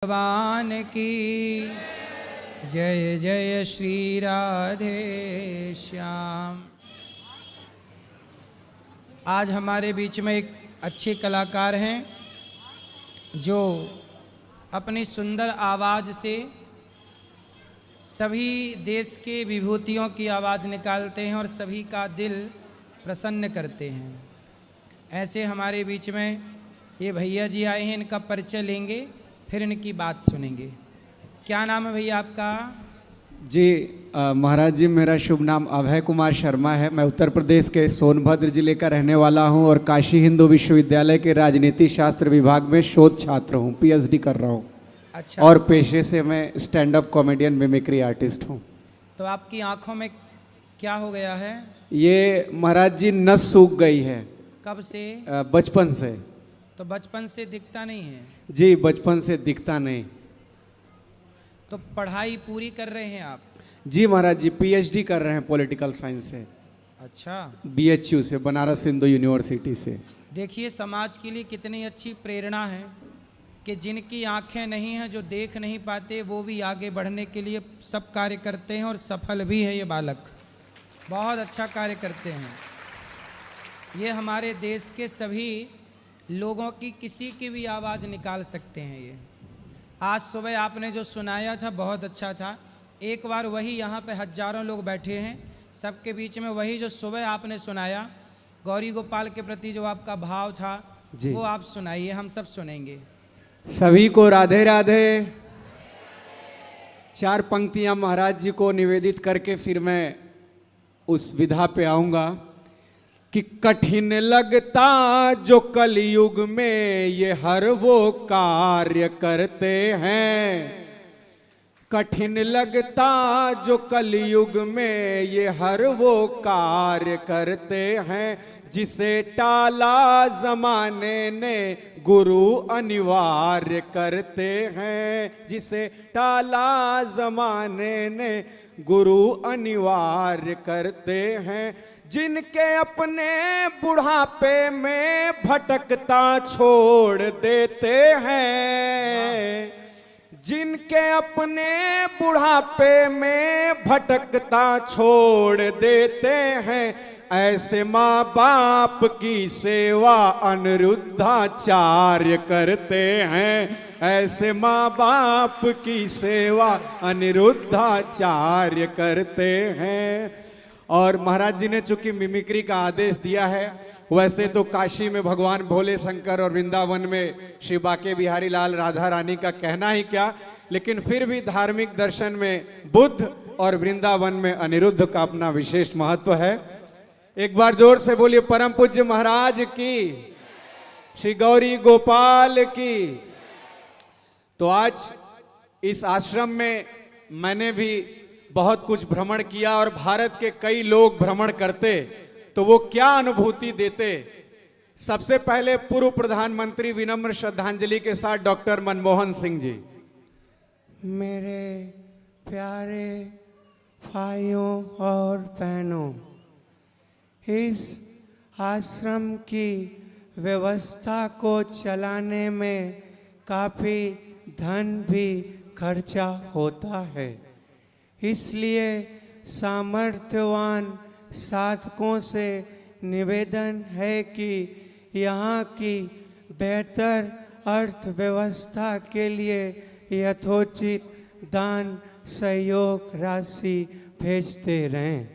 भगवान की जय जय श्री राधे श्याम। आज हमारे बीच में एक अच्छे कलाकार हैं जो अपनी सुंदर आवाज़ से सभी देश के विभूतियों की आवाज़ निकालते हैं और सभी का दिल प्रसन्न करते हैं। ऐसे हमारे बीच में ये भैया जी आए हैं, इनका परिचय लेंगे फिर इनकी बात सुनेंगे। क्या नाम है भैया आपका? जी महाराज जी, मेरा शुभ नाम अभय कुमार शर्मा है। मैं उत्तर प्रदेश के सोनभद्र जिले का रहने वाला हूं और काशी हिंदू विश्वविद्यालय के राजनीति शास्त्र विभाग में शोध छात्र हूं, पीएचडी कर रहा हूं। अच्छा। और पेशे से मैं stand up comedian mimicry artist हूं। तो आपकी आंखों में क्या हो गया है? ये महाराज जी नस सूख गई है। कब से? बचपन से। तो बचपन से दिखता नहीं है? जी बचपन से दिखता नहीं। तो पढ़ाई पूरी कर रहे हैं आप? जी महाराज जी, पीएचडी कर रहे हैं पॉलिटिकल साइंस से। अच्छा। बीएचयू से, बनारस हिंदू यूनिवर्सिटी से। देखिए समाज के लिए कितनी अच्छी प्रेरणा है कि जिनकी आंखें नहीं हैं, जो देख नहीं पाते, वो भी आगे बढ़ने के लिए सब कार्य करते हैं और सफल भी है ये बालक। बहुत अच्छा कार्य करते हैं। ये हमारे देश के सभी लोगों की किसी की भी आवाज़ निकाल सकते हैं। ये आज सुबह आपने जो सुनाया था बहुत अच्छा था। एक बार वही यहाँ पे हजारों लोग बैठे हैं, सबके बीच में वही जो सुबह आपने सुनाया गौरी गोपाल के प्रति जो आपका भाव था वो आप सुनाइए, हम सब सुनेंगे। सभी को राधे राधे। चार पंक्तियां महाराज जी को निवेदित करके फिर मैं उस विधा पे आऊंगा कि कठिन लगता जो कलयुग में ये हर वो कार्य करते हैं। कठिन लगता जो कलयुग में ये हर वो कार्य करते हैं, जिसे टाला जमाने ने गुरु अनिवार्य करते हैं। जिसे टाला जमाने ने गुरु अनिवार्य करते हैं। जिनके अपने बुढ़ापे में भटकता छोड़ देते हैं। जिनके अपने बुढ़ापे में भटकता छोड़ देते हैं, ऐसे माँ बाप की सेवा अनिरुद्धाचार्य करते हैं। ऐसे माँ बाप की सेवा अनिरुद्धाचार्य करते हैं। और महाराज जी ने चूंकि मिमिक्री का आदेश दिया है, वैसे तो काशी में भगवान भोले शंकर और वृंदावन में श्री बाके बिहारी लाल राधा रानी का कहना ही क्या, लेकिन फिर भी धार्मिक दर्शन में बुद्ध और वृंदावन में अनिरुद्ध का अपना विशेष महत्व है। एक बार जोर से बोलिए परम पूज्य महाराज की, श्री गौरी गोपाल की। तो आज इस आश्रम में मैंने भी बहुत कुछ भ्रमण किया और भारत के कई लोग भ्रमण करते तो वो क्या अनुभूति देते। सबसे पहले पूर्व प्रधानमंत्री विनम्र श्रद्धांजलि के साथ डॉक्टर मनमोहन सिंह जी। मेरे प्यारे भाइयों और बहनों, इस आश्रम की व्यवस्था को चलाने में काफ़ी धन भी खर्चा होता है। इसलिए सामर्थ्यवान साधकों से निवेदन है कि यहाँ की बेहतर अर्थव्यवस्था के लिए यथोचित दान सहयोग राशि भेजते रहें।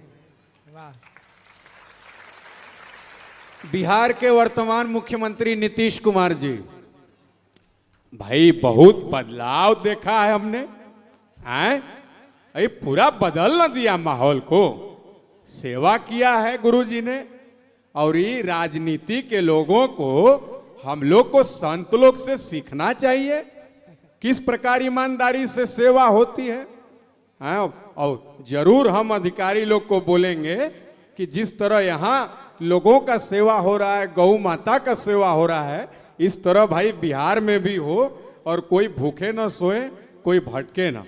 बिहार के वर्तमान मुख्यमंत्री नीतीश कुमार जी। भाई बहुत बदलाव देखा है हमने। पूरा बदल न दिया माहौल को। सेवा किया है गुरुजी ने। और ये राजनीति के लोगों को, हम लोग को संत लोग से सीखना चाहिए किस प्रकार ईमानदारी से सेवा होती है। और जरूर हम अधिकारी लोग को बोलेंगे कि जिस तरह यहाँ लोगों का सेवा हो रहा है, गौ माता का सेवा हो रहा है, इस तरह भाई बिहार में भी हो और कोई भूखे न सोए, कोई भटके ना।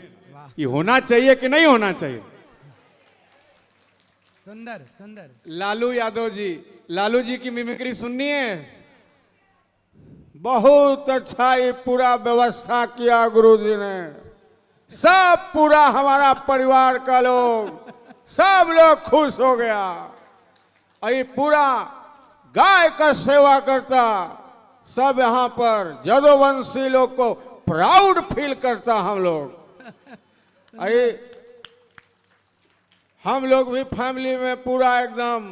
ये होना चाहिए कि नहीं होना चाहिए? सुंदर सुंदर। लालू यादव जी, लालू जी की मिमिक्री सुननी है? बहुत अच्छा ये पूरा व्यवस्था किया गुरुजी ने। सब पूरा हमारा परिवार का लोग सब लोग खुश हो गया। ये पूरा गाय का सेवा करता सब यहाँ पर जदोवंशी लोग को प्राउड फील करता। हम लोग हम लोग भी फैमिली में पूरा एकदम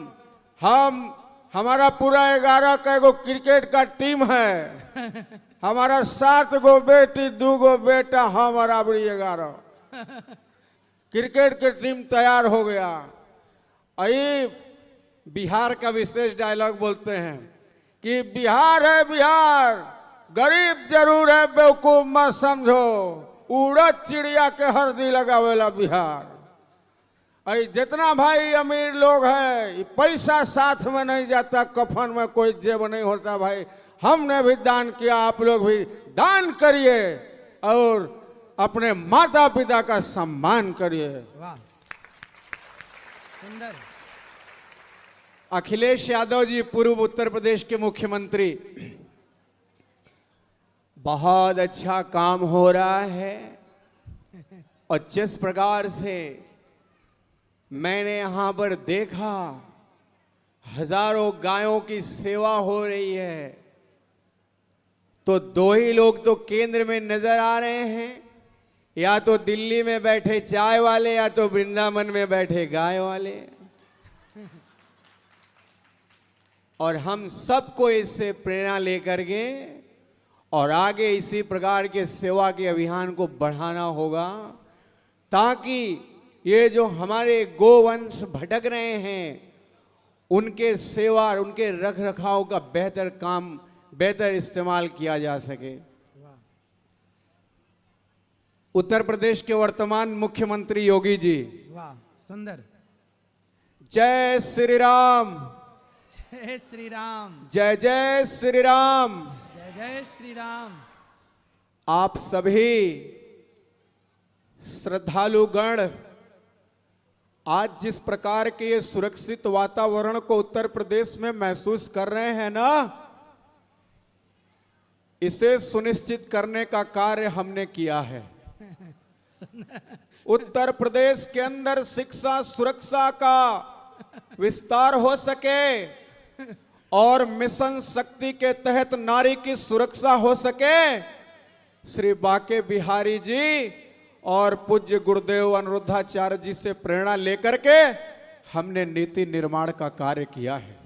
हमारा पूरा 11 का एगो क्रिकेट का टीम है। हमारा 7 गो बेटी 2 गो बेटा, हम बराबरी 11 क्रिकेट की टीम तैयार हो गया। अई बिहार का विशेष डायलॉग बोलते हैं कि बिहार है बिहार, गरीब जरूर है बेवकूफ मत समझो, उड़द चिड़िया के हरदी लगावेला बिहार। अई जितना भाई अमीर लोग हैं पैसा साथ में नहीं जाता, कफन में कोई जेब नहीं होता। भाई हमने भी दान किया, आप लोग भी दान करिए और अपने माता पिता का सम्मान करिए। वाह सुंदर। अखिलेश यादव जी पूर्व उत्तर प्रदेश के मुख्यमंत्री, बहुत अच्छा काम हो रहा है और जिस प्रकार से मैंने यहाँ पर देखा हजारों गायों की सेवा हो रही है, तो 2 ही लोग तो केंद्र में नजर आ रहे हैं, या तो दिल्ली में बैठे चाय वाले या तो वृंदावन में बैठे गाय वाले। और हम सबको इससे प्रेरणा लेकर के और आगे इसी प्रकार के सेवा के अभियान को बढ़ाना होगा, ताकि ये जो हमारे गोवंश भटक रहे हैं उनके सेवा और उनके रख रखाव का बेहतर इस्तेमाल किया जा सके। उत्तर प्रदेश के वर्तमान मुख्यमंत्री योगी जी, वाह सुंदर। जय श्री राम, जय श्री राम, जय जय श्री राम, जय जय श्री राम। आप सभी श्रद्धालु गण आज जिस प्रकार के ये सुरक्षित वातावरण को उत्तर प्रदेश में महसूस कर रहे हैं ना, इसे सुनिश्चित करने का कार्य हमने किया है। उत्तर प्रदेश के अंदर शिक्षा सुरक्षा का विस्तार हो सके और मिशन शक्ति के तहत नारी की सुरक्षा हो सके, श्री बाके बिहारी जी और पूज्य गुरुदेव अनिरुद्धाचार्य जी से प्रेरणा लेकर के हमने नीति निर्माण का कार्य किया है।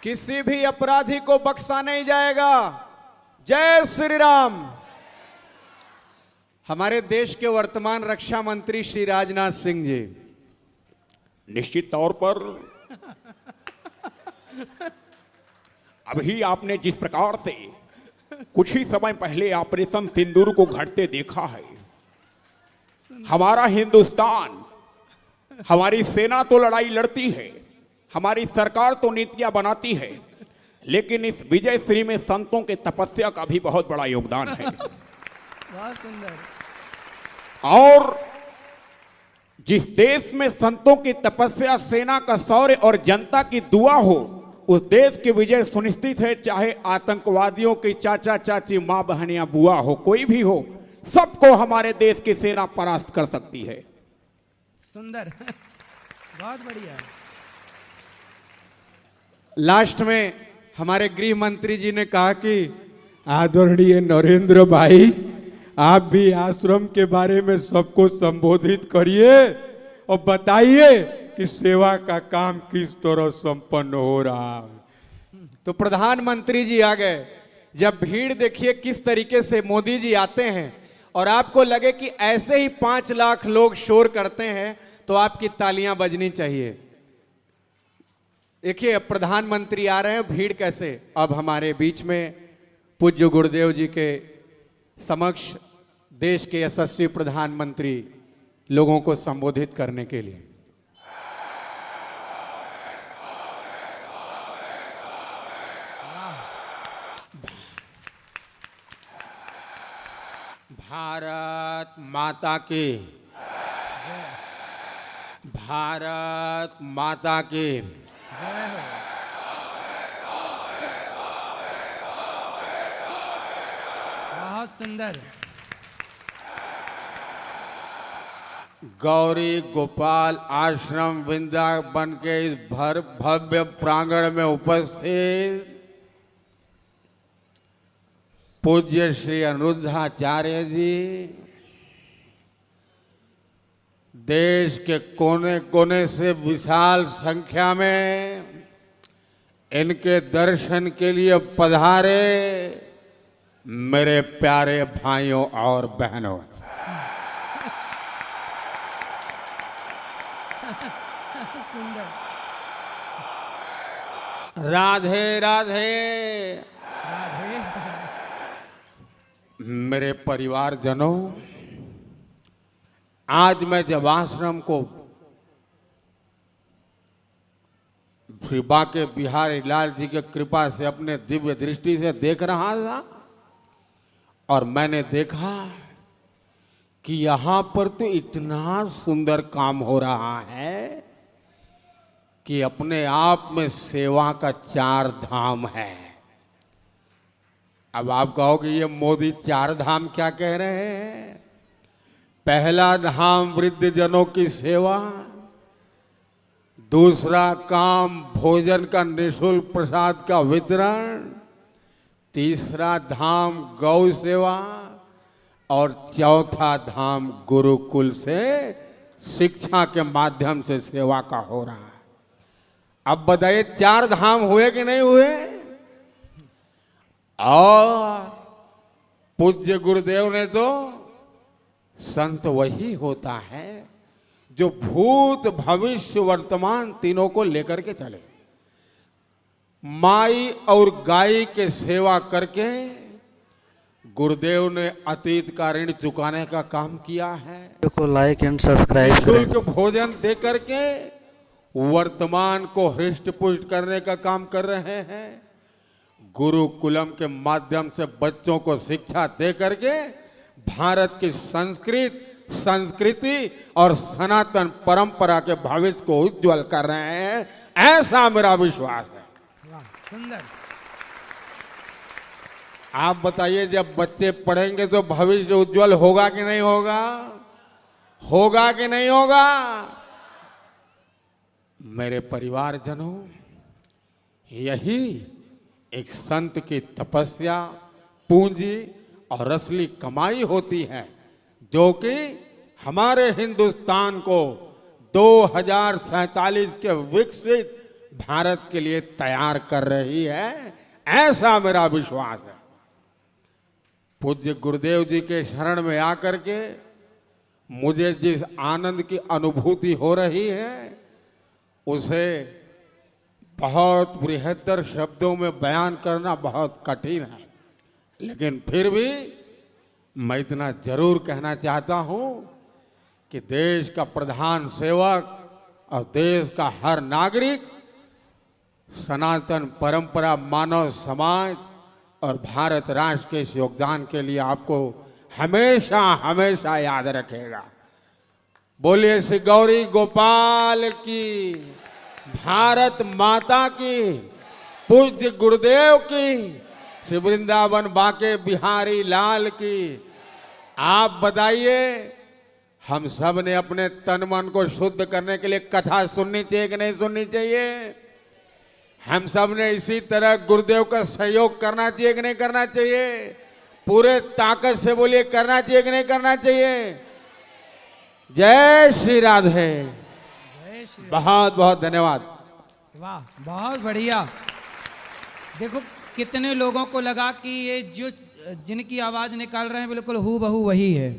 किसी भी अपराधी को बख्शा नहीं जाएगा। जय श्री राम। हमारे देश के वर्तमान रक्षा मंत्री श्री राजनाथ सिंह जी, निश्चित तौर पर अभी आपने जिस प्रकार से कुछ ही समय पहले ऑपरेशन सिंदूर को घटते देखा है, हमारा हिंदुस्तान, हमारी सेना तो लड़ाई लड़ती है, हमारी सरकार तो नीतियां बनाती है, लेकिन इस विजय श्री में संतों के तपस्या का भी बहुत बड़ा योगदान है। बहुत सुंदर। और जिस देश में संतों की तपस्या, सेना का शौर्य और जनता की दुआ हो, उस देश की विजय सुनिश्चित है। चाहे आतंकवादियों की चाचा चाची, मां बहन या बुआ हो, कोई भी हो, सबको हमारे देश की सेना परास्त कर सकती है। सुंदर, बहुत बढ़िया। लास्ट में हमारे गृह मंत्री जी ने कहा कि आदरणीय नरेंद्र भाई, आप भी आश्रम के बारे में सबको संबोधित करिए और बताइए कि सेवा का काम किस तरह संपन्न हो रहा है। तो प्रधानमंत्री जी आ गए। जब भीड़ देखिए किस तरीके से मोदी जी आते हैं और आपको लगे कि ऐसे ही 5 लाख लोग शोर करते हैं, तो आपकी तालियां बजनी चाहिए। देखिए अब प्रधानमंत्री आ रहे हैं, भीड़ कैसे। अब हमारे बीच में पूज्य गुरुदेव जी के समक्ष देश के यशस्वी प्रधानमंत्री लोगों को संबोधित करने के लिए। भारत माता की, भारत माता की। जय हो। बहुत सुंदर। गौरी गोपाल आश्रम वृंदावन के इस भव्य प्रांगण में उपस्थित पूज्य श्री अनिरुद्धाचार्य जी, देश के कोने कोने से विशाल संख्या में इनके दर्शन के लिए पधारे मेरे प्यारे भाइयों और बहनों, सुंदर। राधे राधे। राधे। मेरे परिवारजनों, आज मैं जब आश्रम को श्री बाके बिहारी लाल जी की कृपा से अपने दिव्य दृष्टि से देख रहा था और मैंने देखा कि यहाँ पर तो इतना सुंदर काम हो रहा है कि अपने आप में सेवा का 4 धाम है। अब आप कहोगे ये मोदी 4 धाम क्या कह रहे हैं? पहला धाम वृद्ध जनों की सेवा, दूसरा काम भोजन का निःशुल्क प्रसाद का वितरण, तीसरा धाम गौ सेवा और चौथा धाम गुरुकुल से शिक्षा के माध्यम से सेवा का हो रहा है। अब बताइए 4 धाम हुए कि नहीं हुए? और पूज्य गुरुदेव ने तो संत वही होता है जो भूत भविष्य वर्तमान तीनों को लेकर के चले। माई और गाय के सेवा करके गुरुदेव ने अतीत का ऋण चुकाने का काम किया है। को लाइक एंड सब्सक्राइब करें। निःशुल्क भोजन दे करके वर्तमान को हृष्ट पुष्ट करने का काम कर रहे हैं। गुरुकुलम के माध्यम से बच्चों को शिक्षा दे करके भारत की संस्कृति और सनातन परंपरा के भविष्य को उज्जवल कर रहे हैं, ऐसा मेरा विश्वास है। वाह, सुंदर। आप बताइए, जब बच्चे पढ़ेंगे तो भविष्य उज्जवल होगा कि नहीं होगा? होगा कि नहीं होगा? मेरे परिवारजनों, यही एक संत की तपस्या, पूंजी और असली कमाई होती है, जो कि हमारे हिंदुस्तान को 2047 के विकसित भारत के लिए तैयार कर रही है, ऐसा मेरा विश्वास है। पूज्य गुरुदेव जी के शरण में आकर के मुझे जिस आनंद की अनुभूति हो रही है, उसे बहुत बृहत्तर शब्दों में बयान करना बहुत कठिन है, लेकिन फिर भी मैं इतना जरूर कहना चाहता हूं कि देश का प्रधान सेवक और देश का हर नागरिक सनातन परंपरा, मानव समाज और भारत राष्ट्र के इस योगदान के लिए आपको हमेशा हमेशा याद रखेगा। बोलिए श्री गौरी गोपाल की, भारत माता की, पूज्य गुरुदेव की, श्री वृंदावन बाके बिहारी लाल की। आप बताइए, हम सब ने अपने तन मन को शुद्ध करने के लिए कथा सुननी चाहिए कि नहीं सुननी चाहिए? हम सब ने इसी तरह गुरुदेव का सहयोग करना चाहिए कि नहीं करना चाहिए? पूरे ताकत से बोलिए, करना चाहिए कि नहीं करना चाहिए? जय श्री राधे। जय श्री। बहुत बहुत धन्यवाद। वाह, बहुत बढ़िया। देखो कितने लोगों को लगा कि ये जो जिनकी आवाज निकाल रहे हैं बिल्कुल हूबहू वही है।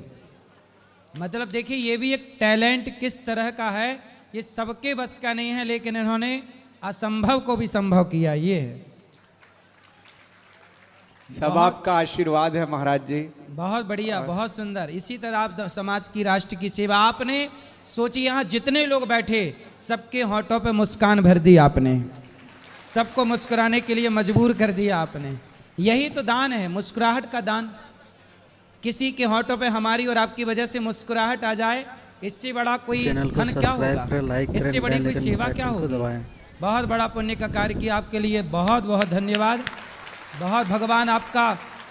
मतलब देखिए, ये भी एक टैलेंट किस तरह का है, ये सबके बस का नहीं है, लेकिन इन्होंने असंभव को भी संभव किया। ये है, सब आपका आशीर्वाद है महाराज जी। बहुत बढ़िया, बहुत सुंदर। इसी तरह आप समाज की, राष्ट्र की सेवा आपने सोची। यहाँ जितने लोग बैठे सबके होठों पे मुस्कान भर दी आपने, सबको मुस्कुराने के लिए मजबूर कर दिया आपने। यही तो दान है, मुस्कुराहट का दान। किसी के होठों पे हमारी और आपकी वजह से मुस्कुराहट आ जाए, इससे बड़ा कोई चैनल को धन क्या सब्सक्राइब होगा? करें, लाइक करें, इससे बड़ी कोई बेल सेवा आइकन क्या को होगी? दबाएं। बहुत बड़ा पुण्य का कार्य किया, आपके लिए बहुत बहुत धन्यवाद। बहुत भगवान आपका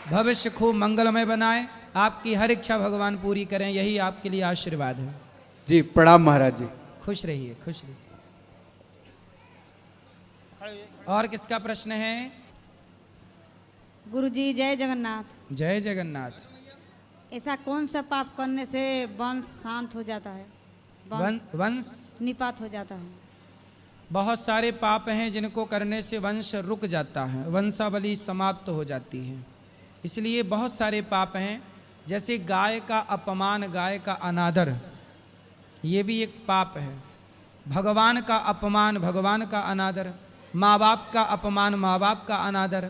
भविष्य खूब मंगलमय बनाए, आपकी हर इच्छा भगवान पूरी करें, यही आपके लिए आशीर्वाद है। जी प्रणाम महाराज जी। खुश रहिए, खुश रहिए। और किसका प्रश्न है? गुरुजी जय जगन्नाथ। जय जगन्नाथ। ऐसा कौन सा पाप करने से वंश शांत हो जाता है, वंश निपात हो जाता है? बहुत सारे पाप हैं जिनको करने से वंश रुक जाता है, वंशावली समाप्त हो जाती है। इसलिए बहुत सारे पाप हैं, जैसे गाय का अपमान, गाय का अनादर, ये भी एक पाप है। भगवान का अपमान, भगवान का अनादर, माँ बाप का अपमान, माँ बाप का अनादर,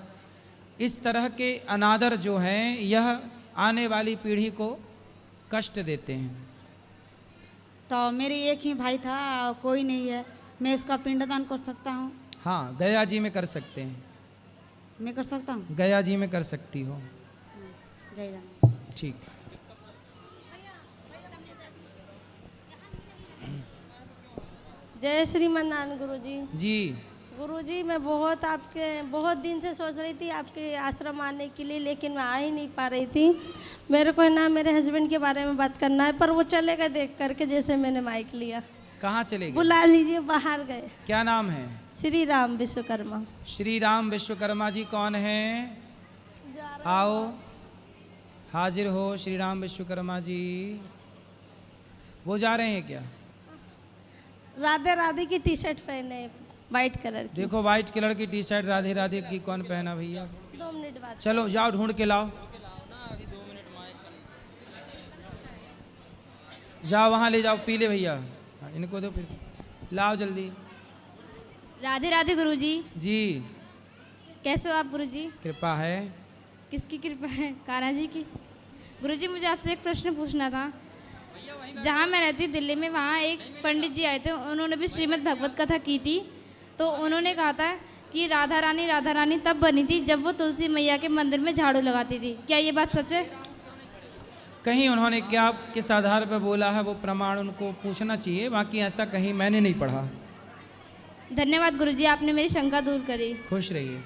इस तरह के अनादर जो हैं यह आने वाली पीढ़ी को कष्ट देते हैं। तो मेरे एक ही भाई था, कोई नहीं है, मैं उसका पिंडदान कर सकता हूँ? हाँ, गया जी में कर सकते हैं। मैं कर सकता हूँ? गया जी में कर सकती हो। जय जगन्नाथ। ठीक। जय श्रीमन्नारायण गुरुजी। जी गुरुजी, मैं बहुत दिन से सोच रही थी आपके आश्रम आने के लिए, लेकिन मैं आ ही नहीं पा रही थी। मेरे को ना मेरे हस्बैंड के बारे में बात करना है, पर वो चले गए देख करके, जैसे मैंने माइक लिया। कहाँ चले गए? बुला लीजिए, बाहर गए। क्या नाम है? श्री राम विश्वकर्मा। श्री राम विश्वकर्मा जी कौन है? आओ, हाजिर हो। श्री राम विश्वकर्मा जी वो जा रहे हैं क्या? राधे राधे की टी शर्ट पहने, वाइट कलर की। देखो, वाइट कलर की टी शर्ट राधे राधे की कौन पहना भैया? 2 मिनट बाद। चलो जाओ, ढूंढ के लाओ। जाओ वहाँ ले जाओ, पीले भैया, इनको दो, फिर लाओ जल्दी। राधे राधे गुरुजी। जी कैसे हो आप गुरुजी? कृपा है। किसकी कृपा है? कान्हा जी की। गुरुजी, मुझे आपसे एक प्रश्न पूछना था। जहाँ मैं रहती हूँ दिल्ली में, वहाँ एक पंडित जी आए थे, उन्होंने भी श्रीमद् भगवत कथा की थी। तो उन्होंने कहा था कि राधा रानी तब बनी थी जब वो तुलसी मैया के मंदिर में झाड़ू लगाती थी। क्या ये बात सच है? कहीं उन्होंने क्या किस आधार पर बोला है वो प्रमाण उनको पूछना चाहिए, बाकी ऐसा कहीं मैंने नहीं पढ़ा। धन्यवाद गुरुजी, आपने मेरी शंका दूर करी। खुश रहिए।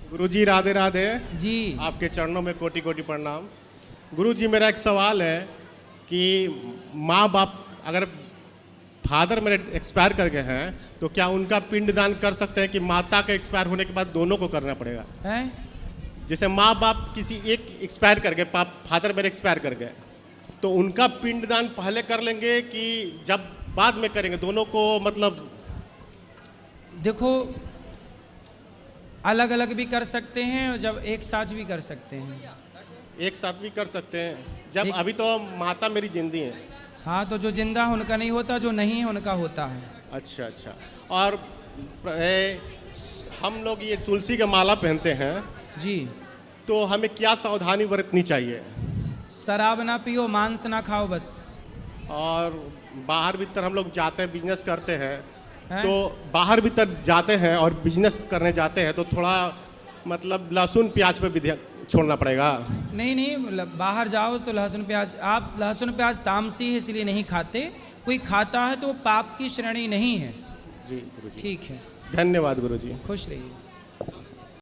गुरुजी राधे राधे जी। आपके चरणों में कोटि कोटि प्रणाम। गुरुजी, मेरा एक सवाल है कि माँ बाप अगर फादर मेरे एक्सपायर कर गए हैं तो क्या उनका पिंडदान कर सकते हैं कि माता के एक्सपायर होने के बाद दोनों को करना पड़ेगा? हैं? जैसे माँ बाप किसी एक एक्सपायर कर गए, फादर मेरे एक्सपायर कर गए, तो उनका पिंडदान पहले कर लेंगे कि जब बाद में करेंगे? दोनों को मतलब देखो, अलग अलग भी कर सकते हैं और जब एक साथ भी कर सकते हैं। एक साथ भी कर सकते हैं जब अभी तो माता मेरी जिंदी है। हाँ, तो जो जिंदा है उनका नहीं होता, जो नहीं है उनका होता है। अच्छा अच्छा। और हम लोग ये तुलसी का माला पहनते हैं जी, तो हमें क्या सावधानी बरतनी चाहिए? शराब ना पियो, मांस ना खाओ बस। और बाहर भीतर हम लोग जाते हैं, बिजनेस करते हैं, हैं? तो बाहर भीतर जाते हैं और बिजनेस करने जाते हैं तो थोड़ा मतलब लहसुन प्याज पे भी ध्यान छोड़ना पड़ेगा? नहीं, मतलब बाहर जाओ तो लहसुन प्याज, आप लहसुन प्याज तामसी है इसलिए नहीं खाते, कोई खाता है तो वो पाप की श्रेणी नहीं है। जी गुरुजी। ठीक है, धन्यवाद गुरुजी। खुश रहिए।